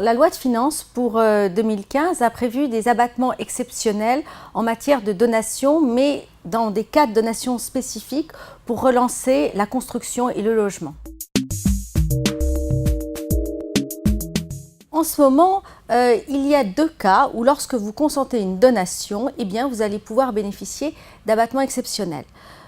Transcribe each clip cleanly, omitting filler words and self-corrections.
la loi de finances pour 2015 a prévu des abattements exceptionnels en matière de donation, mais dans des cas de donation spécifiques pour relancer la construction et le logement. En ce moment, il y a deux cas où lorsque vous consentez une donation, eh bien, vous allez pouvoir bénéficier d'abattements exceptionnels.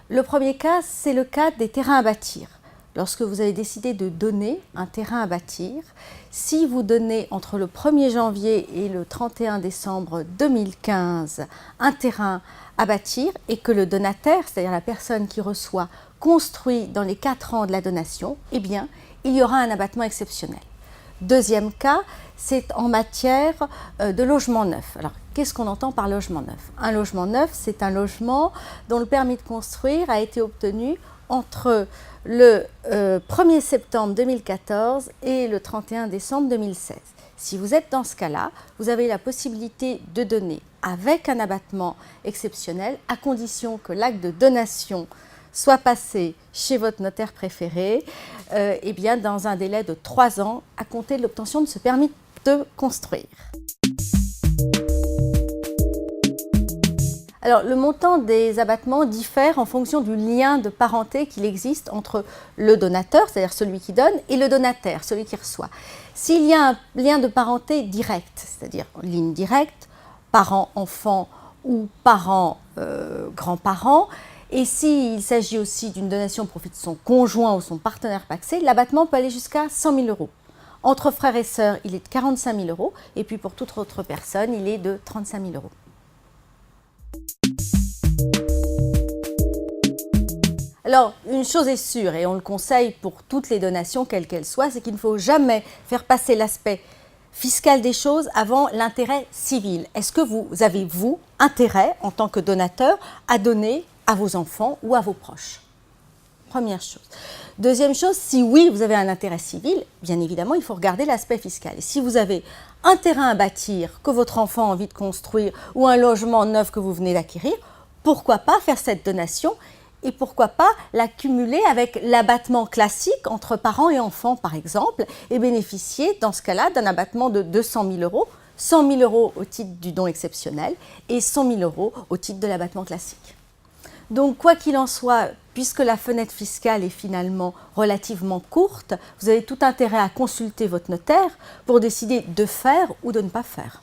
Le premier cas, c'est le cas des terrains à bâtir. Lorsque vous avez décidé de donner un terrain à bâtir, si vous donnez entre le 1er janvier et le 31 décembre 2015 un terrain à bâtir et que le donataire, c'est-à-dire la personne qui reçoit, construit dans les 4 ans de la donation, eh bien, il y aura un abattement exceptionnel. Deuxième cas, c'est en matière de logement neuf. Alors, qu'est-ce qu'on entend par logement neuf? Un logement neuf, c'est un logement dont le permis de construire a été obtenu entre le 1er septembre 2014 et le 31 décembre 2016. Si vous êtes dans ce cas-là, vous avez la possibilité de donner avec un abattement exceptionnel, à condition que l'acte de donation soit passé chez votre notaire préféré, eh bien dans un délai de 3 ans à compter de l'obtention de ce permis de construire. Alors, le montant des abattements diffère en fonction du lien de parenté qu'il existe entre le donateur, c'est-à-dire celui qui donne, et le donataire, celui qui reçoit. S'il y a un lien de parenté direct, c'est-à-dire ligne directe, parents-enfants ou parents-grands-parents, et s'il s'agit aussi d'une donation au profit de son conjoint ou son partenaire pacsé, l'abattement peut aller jusqu'à 100 000 €. Entre frères et sœurs, il est de 45 000 €, et puis pour toute autre personne, il est de 35 000 €. Alors, une chose est sûre, et on le conseille pour toutes les donations, quelles qu'elles soient, c'est qu'il ne faut jamais faire passer l'aspect fiscal des choses avant l'intérêt civil. Est-ce que vous avez, vous, intérêt, en tant que donateur, à donner à vos enfants ou à vos proches? Première chose. Deuxième chose, si oui, vous avez un intérêt civil, bien évidemment, il faut regarder l'aspect fiscal. Et si vous avez un terrain à bâtir que votre enfant a envie de construire ou un logement neuf que vous venez d'acquérir, pourquoi pas faire cette donation et pourquoi pas la cumuler avec l'abattement classique entre parents et enfants, par exemple, et bénéficier, dans ce cas-là, d'un abattement de 200 000 €, 100 000 € au titre du don exceptionnel et 100 000 € au titre de l'abattement classique. Donc, quoi qu'il en soit, puisque la fenêtre fiscale est finalement relativement courte, vous avez tout intérêt à consulter votre notaire pour décider de faire ou de ne pas faire.